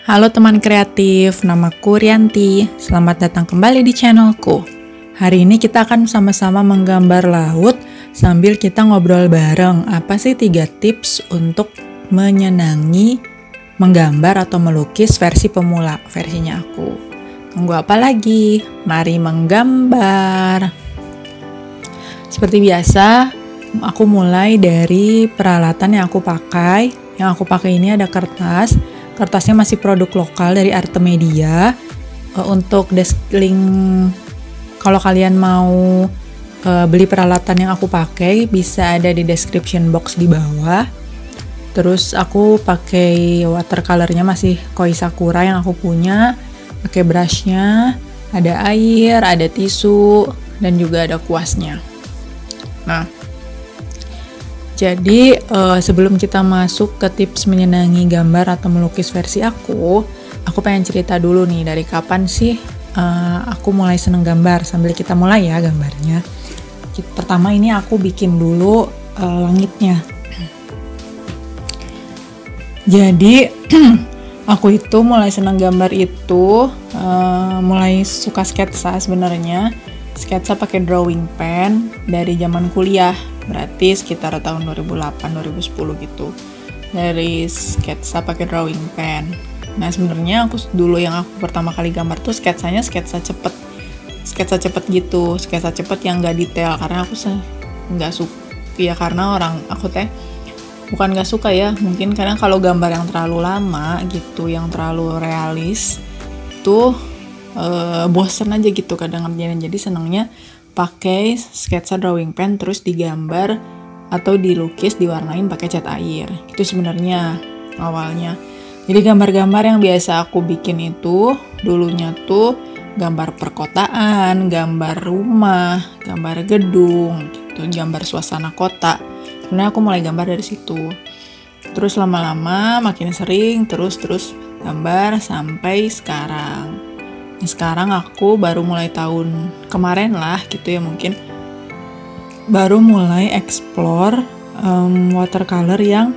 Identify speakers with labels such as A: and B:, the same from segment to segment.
A: Halo teman kreatif, namaku Rianti. Selamat datang kembali di channelku. Hari ini kita akan sama-sama menggambar laut sambil kita ngobrol bareng. Apa sih 3 tips untuk menyenangi menggambar atau melukis versi pemula, versinya aku. Tunggu apa lagi? Mari menggambar. Seperti biasa, aku mulai dari peralatan yang aku pakai. Yang aku pakai ini ada kertas. Kertasnya masih produk lokal dari Artemedia. Untuk desk link, kalau kalian mau beli peralatan yang aku pakai, bisa ada di description box di bawah. Terus aku pakai watercolornya masih Koi Sakura yang aku punya. Pakai brushnya, ada air, ada tisu, dan juga ada kuasnya. Nah, jadi sebelum kita masuk ke tips menyenangi gambar atau melukis versi aku pengen cerita dulu nih dari kapan sih aku mulai seneng gambar. Sambil kita mulai ya gambarnya. Pertama ini aku bikin dulu langitnya. Jadi aku itu mulai seneng gambar itu mulai suka sketsa sebenarnya. Sketsa pakai drawing pen dari zaman kuliah, berarti sekitar tahun 2008-2010 gitu. Dari sketsa pakai drawing pen. Nah sebenarnya aku dulu yang aku pertama kali gambar tuh sketsanya sketsa cepet gitu, sketsa cepet yang gak detail karena aku nggak suka ya, karena orang aku bukan nggak suka ya, mungkin karena kalau gambar yang terlalu lama gitu, yang terlalu realis tuh bosen aja gitu kadang ngerjain. Jadi senangnya pakai sketsa drawing pen terus digambar atau dilukis, diwarnain pakai cat air. Itu sebenarnya awalnya. Jadi gambar-gambar yang biasa aku bikin itu dulunya tuh gambar perkotaan, gambar rumah, gambar gedung gitu, gambar suasana kota. Sebenarnya aku mulai gambar dari situ. Terus lama-lama makin sering terus gambar sampai sekarang. Sekarang aku baru mulai tahun kemarin lah gitu ya, mungkin baru mulai explore watercolor yang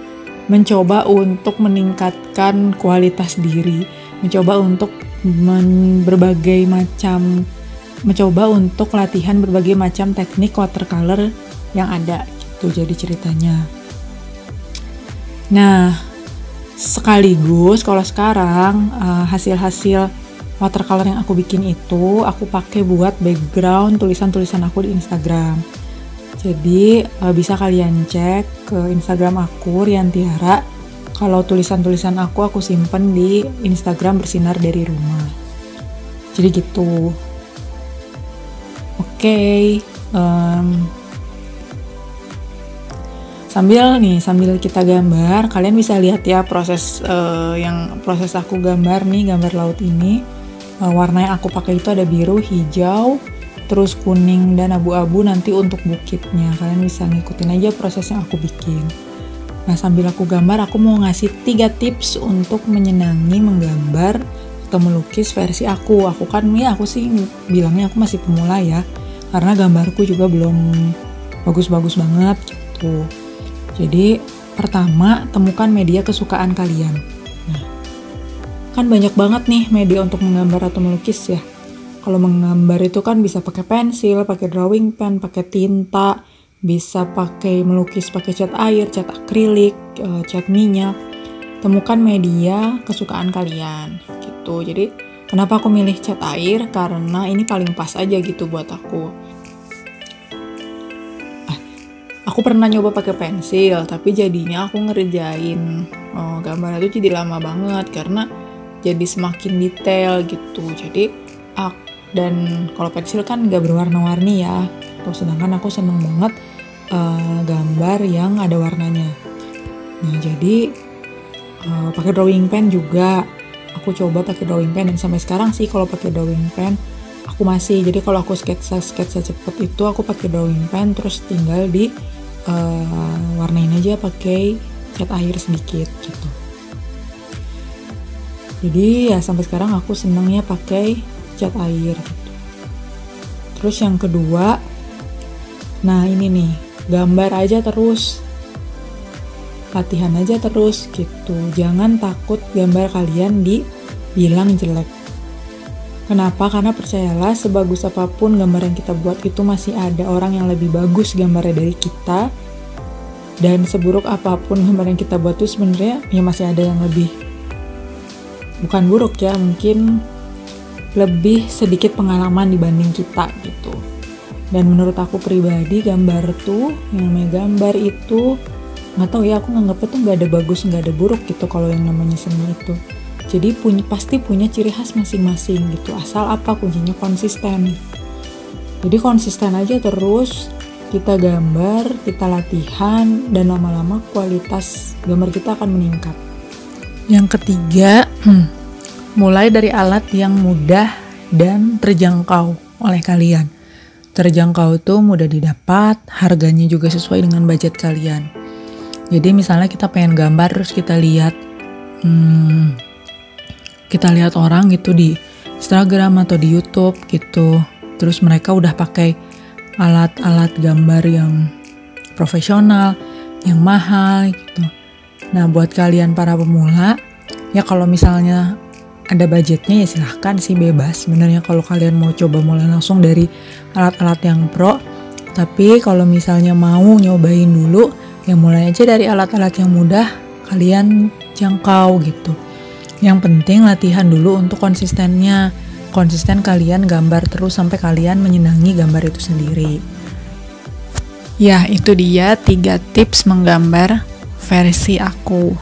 A: mencoba untuk meningkatkan kualitas diri, mencoba untuk mencoba untuk latihan berbagai macam teknik watercolor yang ada gitu. Jadi ceritanya. Nah, sekaligus kalau sekarang hasil-hasil watercolor yang aku bikin itu aku pakai buat background tulisan-tulisan aku di Instagram. Jadi bisa kalian cek ke Instagram aku Riantiara. Kalau tulisan-tulisan aku simpen di Instagram Bersinar Dari Rumah. Jadi gitu. Oke. Sambil kita gambar, kalian bisa lihat ya proses aku gambar nih, gambar laut ini. Warna yang aku pakai itu ada biru, hijau, terus kuning dan abu-abu nanti untuk bukitnya. Kalian bisa ngikutin aja proses yang aku bikin. Nah, sambil aku gambar, aku mau ngasih 3 tips untuk menyenangi menggambar atau melukis versi aku. Aku sih bilangnya aku masih pemula ya, karena gambarku juga belum bagus-bagus banget gitu. Jadi, pertama, temukan media kesukaan kalian. Kan banyak banget nih media untuk menggambar atau melukis ya. Kalau menggambar itu kan bisa pakai pensil, pakai drawing pen, pakai tinta, bisa pakai melukis pakai cat air, cat akrilik, cat minyak. Temukan media kesukaan kalian gitu. Jadi kenapa aku milih cat air? Karena ini paling pas aja gitu buat aku. Aku pernah nyoba pakai pensil, tapi jadinya aku ngerjain gambar itu jadi lama banget karena jadi semakin detail gitu. Jadi dan kalau pensil kan nggak berwarna-warni ya. Sedangkan aku seneng banget gambar yang ada warnanya. Nah jadi pakai drawing pen juga. Aku coba pakai drawing pen dan sampai sekarang sih kalau pakai drawing pen aku masih. Jadi kalau aku sketsa cepet itu aku pakai drawing pen terus tinggal di warnain aja pakai cat air sedikit gitu. Jadi ya sampai sekarang aku senangnya pakai cat air gitu. Terus yang kedua, nah ini nih, gambar aja terus. latihan aja terus gitu. Jangan takut gambar kalian bilang jelek. Kenapa? Karena percayalah, sebagus apapun gambar yang kita buat itu masih ada orang yang lebih bagus gambarnya dari kita. Dan seburuk apapun gambar yang kita buat itu sebenarnya ya masih ada yang lebih, bukan buruk ya, mungkin lebih sedikit pengalaman dibanding kita gitu. Dan menurut aku pribadi, gambar tuh, yang namanya gambar itu, nggak tahu ya, aku nganggapnya tuh nggak ada bagus, nggak ada buruk gitu kalau yang namanya seni itu. Jadi pasti punya ciri khas masing-masing gitu, asal apa, kuncinya konsisten. Jadi konsisten aja terus, kita gambar, kita latihan, dan lama-lama kualitas gambar kita akan meningkat. Yang ketiga, mulai dari alat yang mudah dan terjangkau oleh kalian. Terjangkau tuh mudah didapat, harganya juga sesuai dengan budget kalian. Jadi misalnya kita pengen gambar, terus kita lihat orang gitu di Instagram atau di YouTube gitu. Terus mereka udah pakai alat-alat gambar yang profesional, yang mahal gitu. Nah, buat kalian para pemula, ya kalau misalnya ada budgetnya ya silahkan sih, bebas sebenarnya kalau kalian mau coba mulai langsung dari alat-alat yang pro. Tapi kalau misalnya mau nyobain dulu, ya mulai aja dari alat-alat yang mudah kalian jangkau gitu. Yang penting latihan dulu untuk konsistennya. Konsisten kalian gambar terus sampai kalian menyenangi gambar itu sendiri. Ya, itu dia 3 tips menggambar versi aku.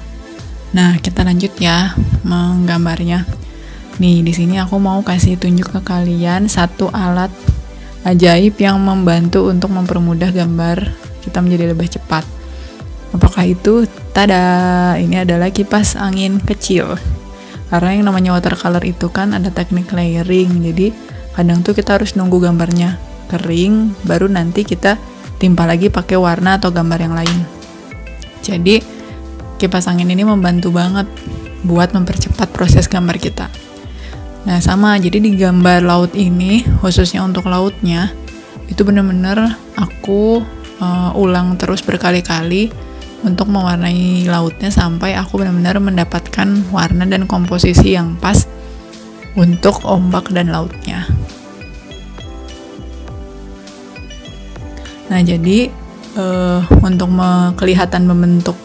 A: Nah, kita lanjut ya menggambarnya. Nih, di sini aku mau kasih tunjuk ke kalian satu alat ajaib yang membantu untuk mempermudah gambar kita menjadi lebih cepat. Apakah itu? Tada! Ini adalah kipas angin kecil. Karena yang namanya watercolor itu kan ada teknik layering. Jadi, kadang tuh kita harus nunggu gambarnya kering, baru nanti kita timpa lagi pakai warna atau gambar yang lain. Jadi, kipas angin ini membantu banget buat mempercepat proses gambar kita. Nah, sama, jadi di gambar laut ini, khususnya untuk lautnya, itu bener-bener aku ulang terus berkali-kali untuk mewarnai lautnya sampai aku benar-benar mendapatkan warna dan komposisi yang pas untuk ombak dan lautnya. Nah, jadi untuk kelihatan membentuk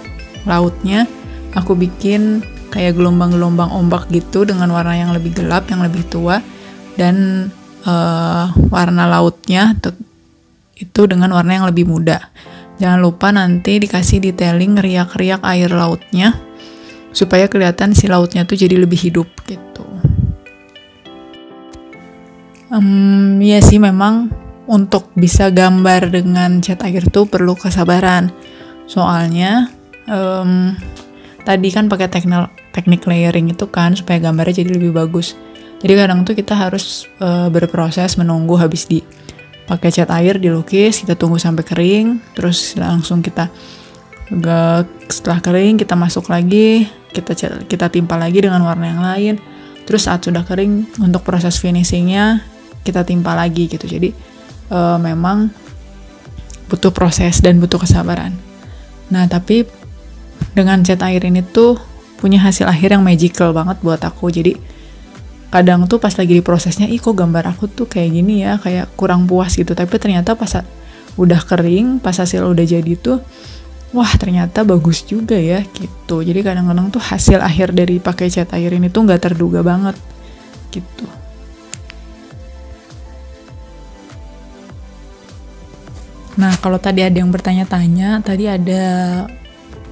A: lautnya, aku bikin kayak gelombang-gelombang ombak gitu dengan warna yang lebih gelap, yang lebih tua, dan warna lautnya itu dengan warna yang lebih muda. Jangan lupa nanti dikasih detailing riak-riak air lautnya supaya kelihatan si lautnya tuh jadi lebih hidup gitu. Ya sih, memang untuk bisa gambar dengan cat air tuh perlu kesabaran. Soalnya tadi kan pakai teknik layering itu kan supaya gambarnya jadi lebih bagus. Jadi kadang tuh kita harus berproses menunggu habis pakai cat air dilukis, kita tunggu sampai kering, terus langsung kita setelah kering kita masuk lagi, kita timpa lagi dengan warna yang lain. Terus saat sudah kering, untuk proses finishingnya kita timpa lagi gitu. Jadi memang butuh proses dan butuh kesabaran. Nah, tapi dengan cat air ini tuh punya hasil akhir yang magical banget buat aku. Jadi kadang tuh pas lagi di prosesnya, kok gambar aku tuh kayak gini ya, kayak kurang puas gitu. Tapi ternyata pas udah kering, pas hasil udah jadi tuh, wah ternyata bagus juga ya gitu. Jadi kadang-kadang tuh hasil akhir dari pakai cat air ini tuh nggak terduga banget gitu. Nah, kalau tadi ada yang bertanya-tanya, tadi ada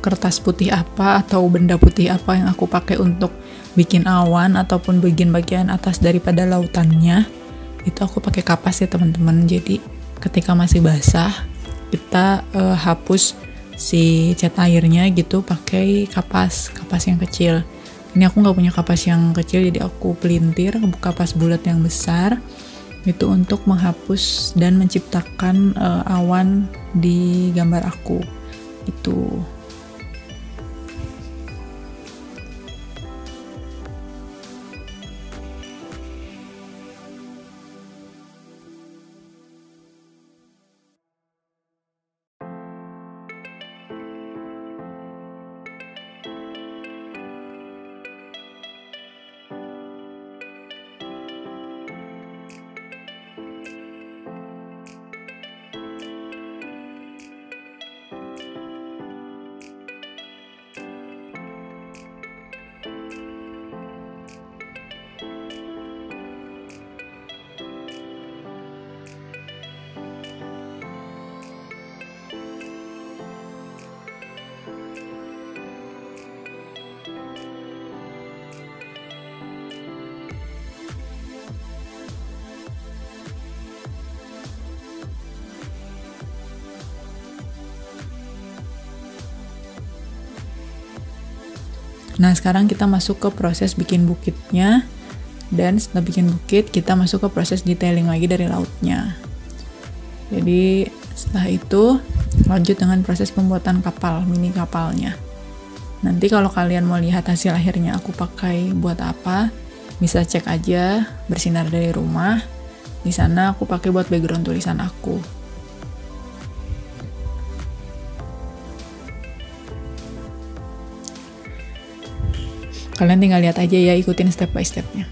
A: kertas putih apa atau benda putih apa yang aku pakai untuk bikin awan ataupun bagian atas daripada lautannya, itu aku pakai kapas ya teman-teman. Jadi ketika masih basah, kita hapus si cat airnya gitu pakai kapas yang kecil. Ini aku nggak punya kapas yang kecil, jadi aku pelintir kapas bulat yang besar itu untuk menghapus dan menciptakan awan di gambar aku itu. Nah, sekarang kita masuk ke proses bikin bukitnya. Dan setelah bikin bukit, kita masuk ke proses detailing lagi dari lautnya. Jadi, setelah itu lanjut dengan proses pembuatan kapal, mini kapalnya. Nanti kalau kalian mau lihat hasil akhirnya aku pakai buat apa, bisa cek aja Bersinar dari Rumah. Di sana aku pakai buat background tulisan aku. Kalian tinggal lihat aja ya, ikutin step by stepnya.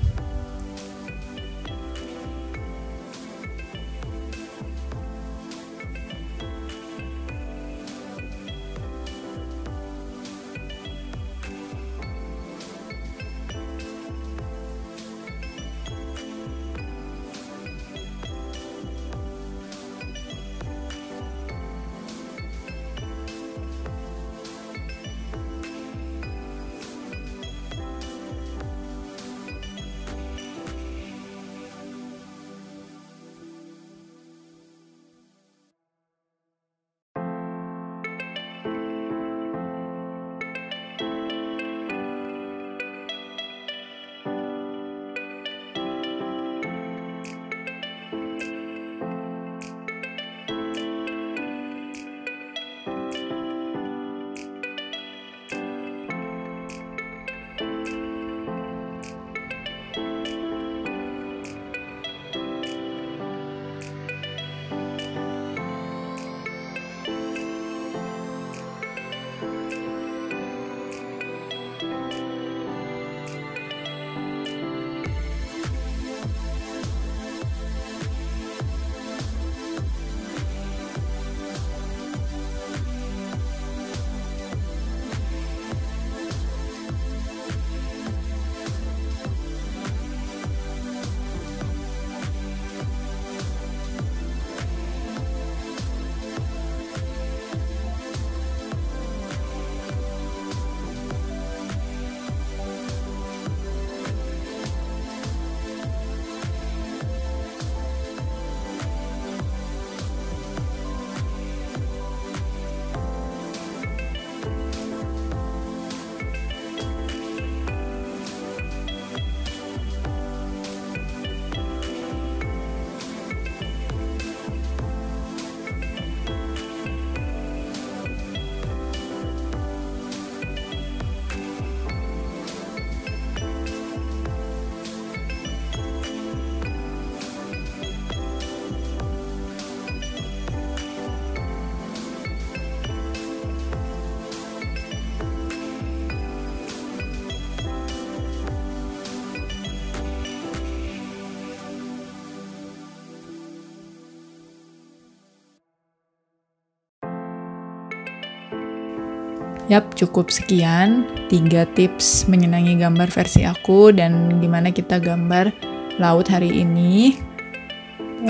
A: Yap, cukup sekian 3 tips menyenangi gambar versi aku dan gimana kita gambar laut hari ini.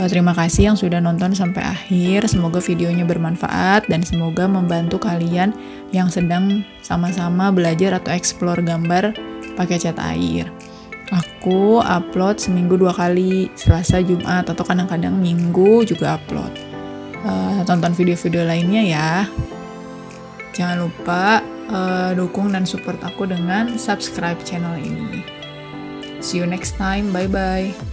A: Terima kasih yang sudah nonton sampai akhir. Semoga videonya bermanfaat dan semoga membantu kalian yang sedang sama-sama belajar atau explore gambar pakai cat air. Aku upload seminggu 2 kali, Selasa, Jumat, atau kadang-kadang Minggu juga upload. Tonton video-video lainnya ya. Jangan lupa dukung dan support aku dengan subscribe channel ini. See you next time, bye-bye.